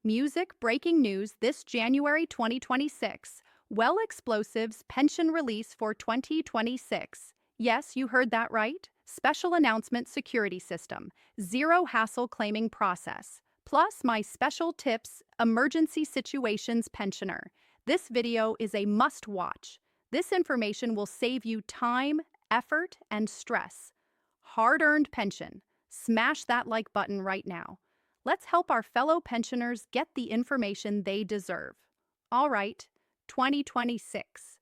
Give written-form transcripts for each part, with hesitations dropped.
Music breaking news this January 2026. Well Explosives pension release for 2026. Yes, you heard that right. Special announcement security system. Zero hassle claiming process. Plus my special tips emergency situations pensioner. This video is a must watch. This information will save you time, effort, and stress. Hard-earned pension. Smash that like button right now. Let's help our fellow pensioners get the information they deserve. All right, 2026.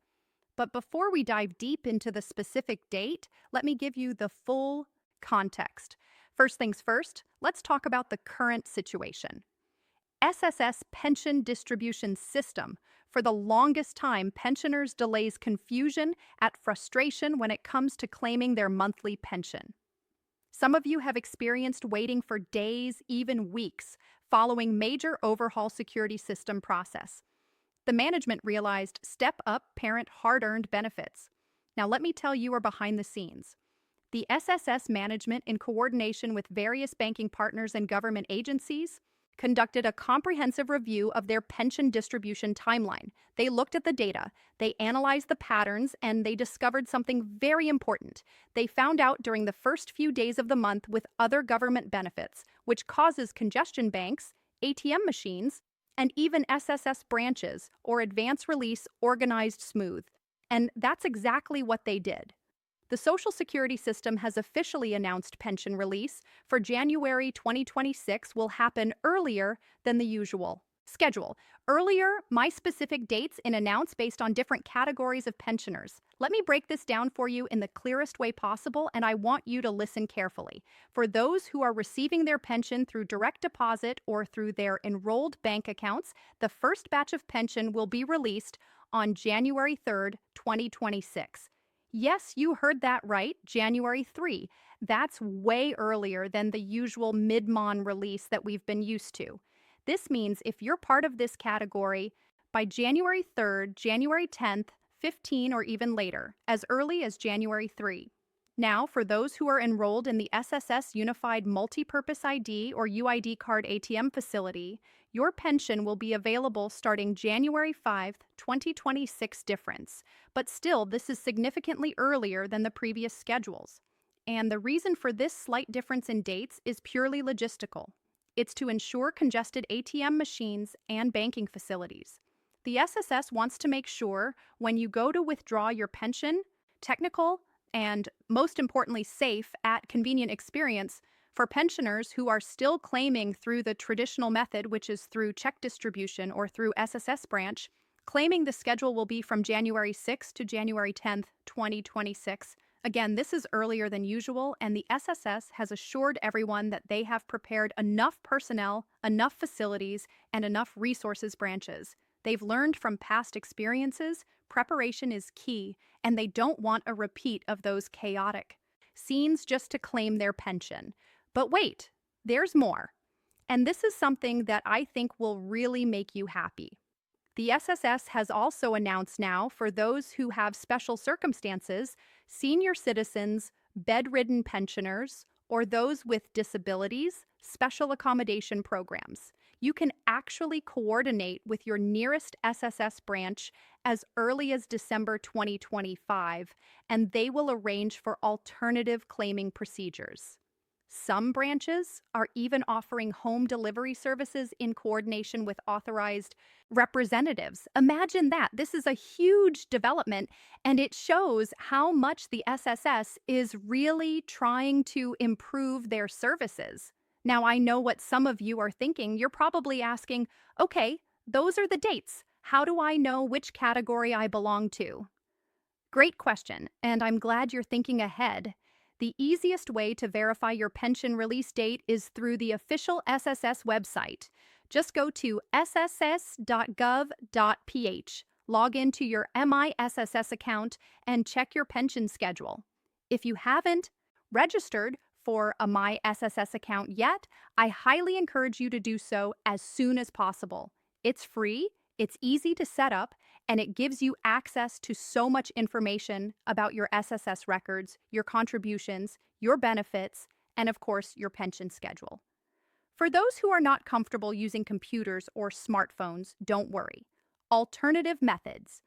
But before we dive deep into the specific date, let me give you the full context. First things first, let's talk about the current situation. SSS Pension Distribution System. For the longest time, pensioners delays confusion at frustration when it comes to claiming their monthly pension. Some of you have experienced waiting for days, even weeks, following major overhaul security system process. The management realized step up parent hard-earned benefits. Now let me tell you our behind the scenes. The SSS management, in coordination with various banking partners and government agencies, conducted a comprehensive review of their pension distribution timeline. They looked at the data, they analyzed the patterns, and they discovered something very important. They found out during the first few days of the month with other government benefits, which causes congestion banks, ATM machines, and even SSS branches or advance release organized smooth. And that's exactly what they did. The Social Security system has officially announced pension release for January 2026 will happen earlier than the usual schedule. Earlier, my specific dates in announce based on different categories of pensioners. Let me break this down for you in the clearest way possible, and I want you to listen carefully. For those who are receiving their pension through direct deposit or through their enrolled bank accounts, the first batch of pension will be released on January 3rd, 2026. Yes, you heard that right, January 3. That's way earlier than the usual mid-mon release that we've been used to. This means if you're part of this category, by January 3rd, January 10th, 15, or even later, as early as January 3. Now, for those who are enrolled in the SSS Unified Multipurpose ID or UID card ATM facility, your pension will be available starting January 5th, 2026 difference. But still, this is significantly earlier than the previous schedules. And the reason for this slight difference in dates is purely logistical. It's to ensure congested ATM machines and banking facilities. The SSS wants to make sure when you go to withdraw your pension, technical, and most importantly, safe at convenient experience for pensioners who are still claiming through the traditional method, which is through check distribution or through SSS branch. Claiming the schedule will be from January 6th to January 10th, 2026. Again, this is earlier than usual, and the SSS has assured everyone that they have prepared enough personnel, enough facilities, and enough resources branches. They've learned from past experiences, preparation is key, and they don't want a repeat of those chaotic scenes just to claim their pension. But wait, there's more. And this is something that I think will really make you happy. The SSS has also announced now for those who have special circumstances, senior citizens, bedridden pensioners, or those with disabilities, special accommodation programs. You can actually coordinate with your nearest SSS branch as early as December 2025, and they will arrange for alternative claiming procedures. Some branches are even offering home delivery services in coordination with authorized representatives. Imagine that. This is a huge development, and it shows how much the SSS is really trying to improve their services. Now, I know what some of you are thinking. You're probably asking, okay, those are the dates. How do I know which category I belong to? Great question, and I'm glad you're thinking ahead. The easiest way to verify your pension release date is through the official SSS website. Just go to sss.gov.ph, log into your MISSS account, and check your pension schedule. If you haven't registered for a MySSS account yet, I highly encourage you to do so as soon as possible. It's free, it's easy to set up, and it gives you access to so much information about your SSS records, your contributions, your benefits, and of course, your pension schedule. For those who are not comfortable using computers or smartphones, don't worry. Alternative methods.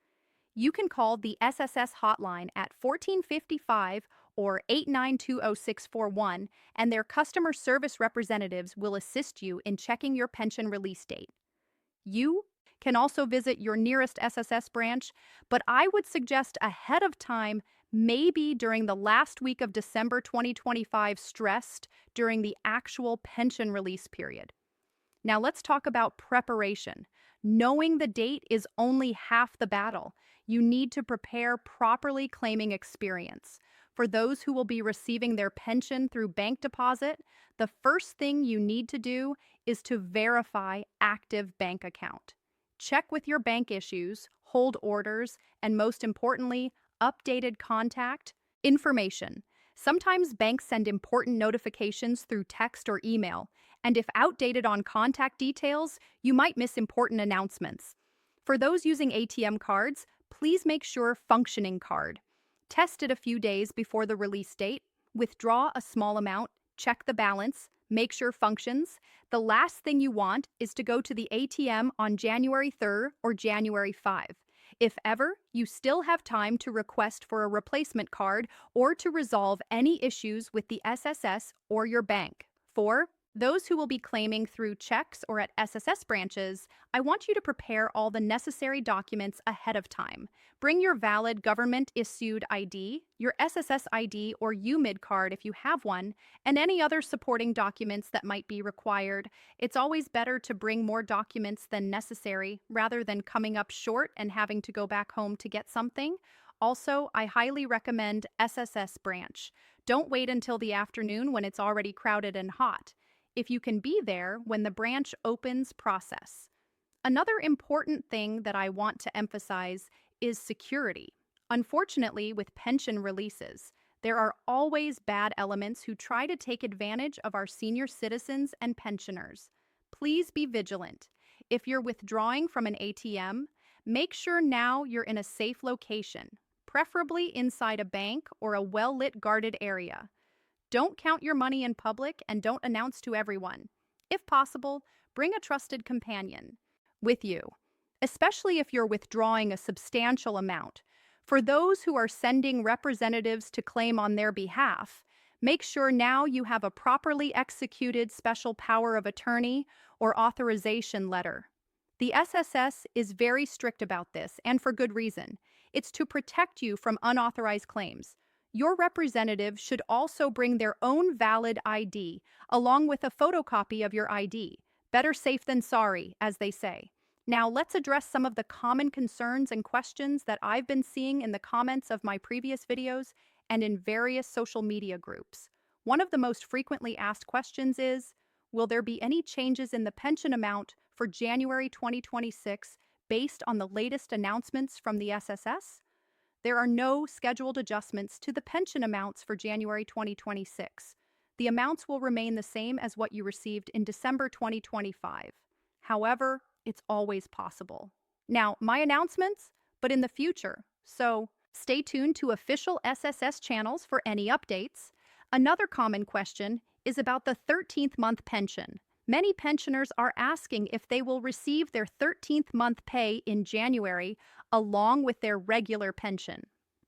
You can call the SSS hotline at 1455 or 8920641, and their customer service representatives will assist you in checking your pension release date. You can also visit your nearest SSS branch, but I would suggest ahead of time, maybe during the last week of December 2025, stressed during the actual pension release period. Now let's talk about preparation. Knowing the date is only half the battle. You need to prepare properly claiming experience. For those who will be receiving their pension through bank deposit, the first thing you need to do is to verify active bank account. Check with your bank issues, hold orders, and most importantly, updated contact information. Sometimes banks send important notifications through text or email, and if outdated on contact details, you might miss important announcements. For those using ATM cards, please make sure functioning card. Test it a few days before the release date, withdraw a small amount, check the balance, make sure functions. The last thing you want is to go to the ATM on January 3rd or January 5th. If ever, you still have time to request for a replacement card or to resolve any issues with the SSS or your bank. For those who will be claiming through checks or at SSS branches, I want you to prepare all the necessary documents ahead of time. Bring your valid government-issued ID, your SSS ID or UMID card if you have one, and any other supporting documents that might be required. It's always better to bring more documents than necessary rather than coming up short and having to go back home to get something. Also, I highly recommend SSS branch. Don't wait until the afternoon when it's already crowded and hot. If you can be there when the branch opens, process. Another important thing that I want to emphasize is security. Unfortunately, with pension releases, there are always bad elements who try to take advantage of our senior citizens and pensioners. Please be vigilant. If you're withdrawing from an ATM, make sure now you're in a safe location, preferably inside a bank or a well-lit guarded area. Don't count your money in public and don't announce to everyone. If possible, bring a trusted companion with you, especially if you're withdrawing a substantial amount. For those who are sending representatives to claim on their behalf, make sure now you have a properly executed special power of attorney or authorization letter. The SSS is very strict about this, and for good reason. It's to protect you from unauthorized claims. Your representative should also bring their own valid ID, along with a photocopy of your ID. Better safe than sorry, as they say. Now, let's address some of the common concerns and questions that I've been seeing in the comments of my previous videos and in various social media groups. One of the most frequently asked questions is, will there be any changes in the pension amount for January 2026 based on the latest announcements from the SSS? There are no scheduled adjustments to the pension amounts for January 2026. The amounts will remain the same as what you received in December 2025. However, it's always possible. Now, my announcements, but in the future, so stay tuned to official SSS channels for any updates. Another common question is about the 13th month pension. Many pensioners are asking if they will receive their 13th month pay in January along with their regular pension.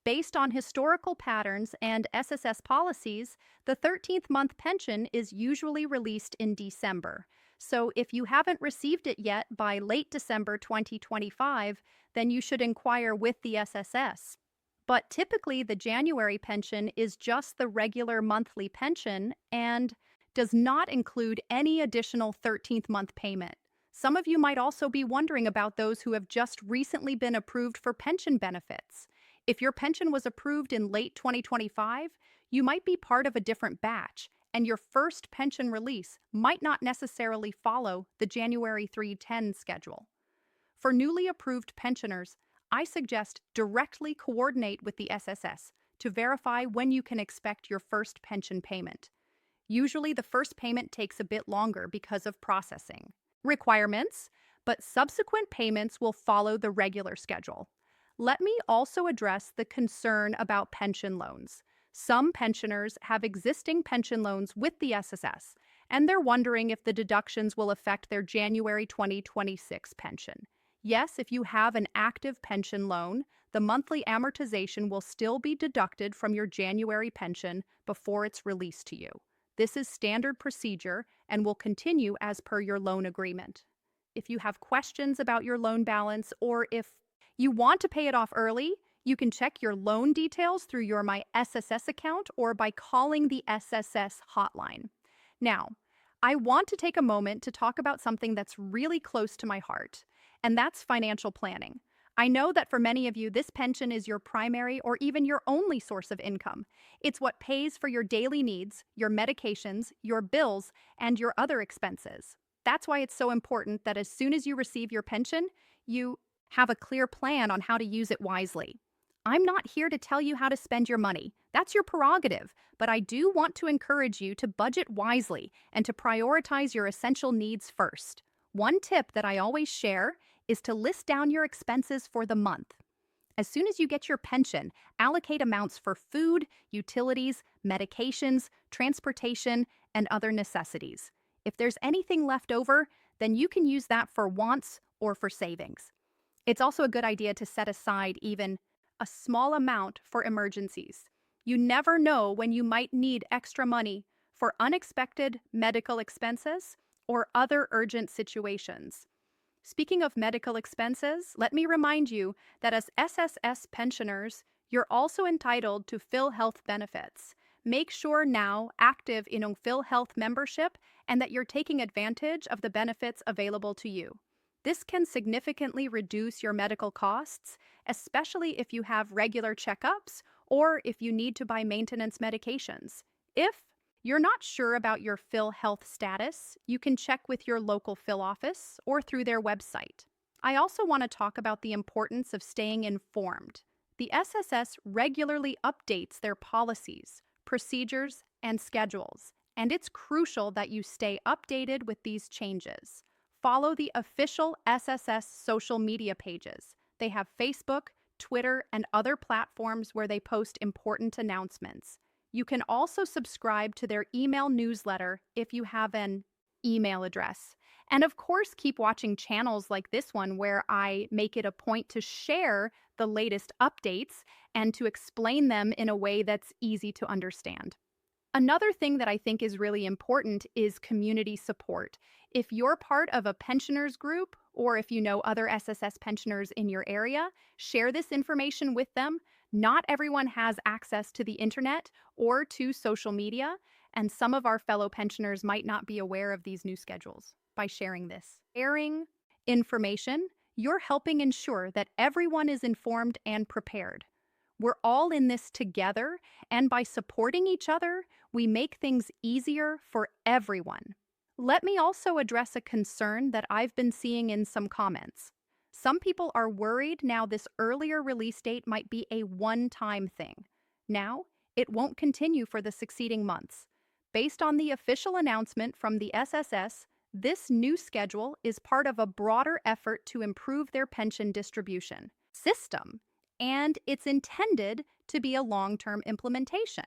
Based on historical patterns and SSS policies, the 13th month pension is usually released in December. So if you haven't received it yet by late December 2025, then you should inquire with the SSS. But typically the January pension is just the regular monthly pension and does not include any additional 13th month payment. Some of you might also be wondering about those who have just recently been approved for pension benefits. If your pension was approved in late 2025, you might be part of a different batch, and your first pension release might not necessarily follow the January 310 schedule. For newly approved pensioners, I suggest directly coordinate with the SSS to verify when you can expect your first pension payment. Usually the first payment takes a bit longer because of processing requirements, but subsequent payments will follow the regular schedule. Let me also address the concern about pension loans. Some pensioners have existing pension loans with the SSS, and they're wondering if the deductions will affect their January 2026 pension. Yes, if you have an active pension loan, the monthly amortization will still be deducted from your January pension before it's released to you. This is standard procedure and will continue as per your loan agreement. If you have questions about your loan balance or if you want to pay it off early, you can check your loan details through your My SSS account or by calling the SSS hotline. Now, I want to take a moment to talk about something that's really close to my heart, and that's financial planning. I know that for many of you, this pension is your primary or even your only source of income. It's what pays for your daily needs, your medications, your bills, and your other expenses. That's why it's so important that as soon as you receive your pension, you have a clear plan on how to use it wisely. I'm not here to tell you how to spend your money. That's your prerogative, but I do want to encourage you to budget wisely and to prioritize your essential needs first. One tip that I always share is to list down your expenses for the month. As soon as you get your pension, allocate amounts for food, utilities, medications, transportation, and other necessities. If there's anything left over, then you can use that for wants or for savings. It's also a good idea to set aside even a small amount for emergencies. You never know when you might need extra money for unexpected medical expenses or other urgent situations. Speaking of medical expenses, let me remind you that as SSS pensioners, you're also entitled to PhilHealth benefits. Make sure now active in PhilHealth membership and that you're taking advantage of the benefits available to you. This can significantly reduce your medical costs, especially if you have regular checkups or if you need to buy maintenance medications. If you're not sure about your PhilHealth status, you can check with your local Phil office or through their website. I also want to talk about the importance of staying informed. The SSS regularly updates their policies, procedures, and schedules, and it's crucial that you stay updated with these changes. Follow the official SSS social media pages. They have Facebook, Twitter, and other platforms where they post important announcements. You can also subscribe to their email newsletter if you have an email address. And of course, keep watching channels like this one where I make it a point to share the latest updates and to explain them in a way that's easy to understand. Another thing that I think is really important is community support. If you're part of a pensioners group or if you know other SSS pensioners in your area, share this information with them. Not everyone has access to the internet or to social media, and some of our fellow pensioners might not be aware of these new schedules. By sharing information, you're helping ensure that everyone is informed and prepared. We're all in this together, and by supporting each other, we make things easier for everyone. Let me also address a concern that I've been seeing in some comments. Some people are worried now this earlier release date might be a one-time thing. Now, it won't continue for the succeeding months. Based on the official announcement from the SSS, this new schedule is part of a broader effort to improve their pension distribution system, and it's intended to be a long-term implementation.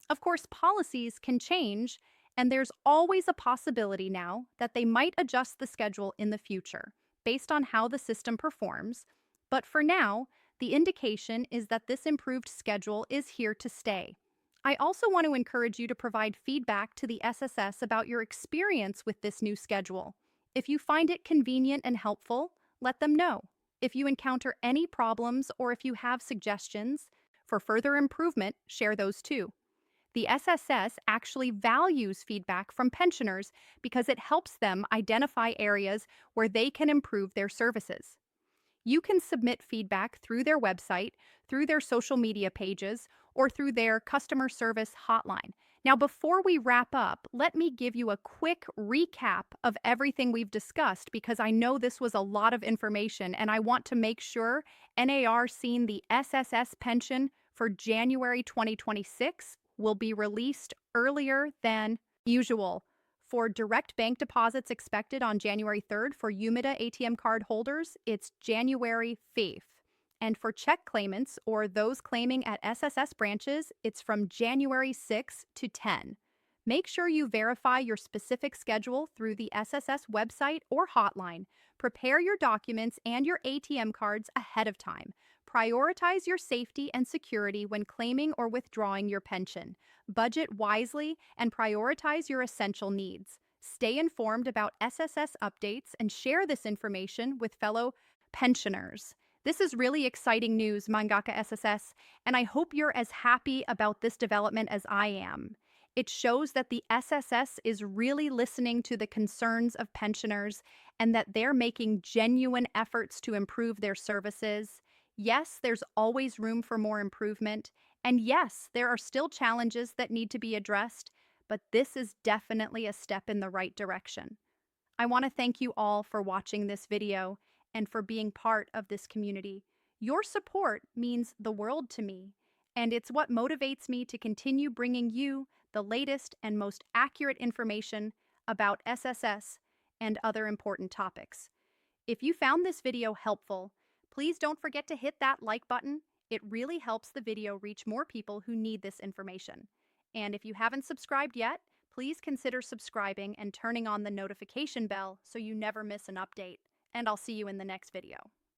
Of course, policies can change, and there's always a possibility now that they might adjust the schedule in the future based on how the system performs, but for now, the indication is that this improved schedule is here to stay. I also want to encourage you to provide feedback to the SSS about your experience with this new schedule. If you find it convenient and helpful, let them know. If you encounter any problems or if you have suggestions for further improvement, share those too. The SSS actually values feedback from pensioners because it helps them identify areas where they can improve their services. You can submit feedback through their website, through their social media pages, or through their customer service hotline. Now, before we wrap up, let me give you a quick recap of everything we've discussed because I know this was a lot of information and I want to make sure NAR seen the SSS pension for January 2026 will be released earlier than usual. For direct bank deposits expected on January 3rd for UMIDA ATM card holders, it's January 5th. And for check claimants or those claiming at SSS branches, it's from January 6 to 10. Make sure you verify your specific schedule through the SSS website or hotline. Prepare your documents and your ATM cards ahead of time. Prioritize your safety and security when claiming or withdrawing your pension. Budget wisely and prioritize your essential needs. Stay informed about SSS updates and share this information with fellow pensioners. This is really exciting news, Mangaka SSS, and I hope you're as happy about this development as I am. It shows that the SSS is really listening to the concerns of pensioners and that they're making genuine efforts to improve their services. Yes, there's always room for more improvement. And yes, there are still challenges that need to be addressed, but this is definitely a step in the right direction. I want to thank you all for watching this video and for being part of this community. Your support means the world to me, and it's what motivates me to continue bringing you the latest and most accurate information about SSS and other important topics. If you found this video helpful, please don't forget to hit that like button. It really helps the video reach more people who need this information. And if you haven't subscribed yet, please consider subscribing and turning on the notification bell so you never miss an update. And I'll see you in the next video.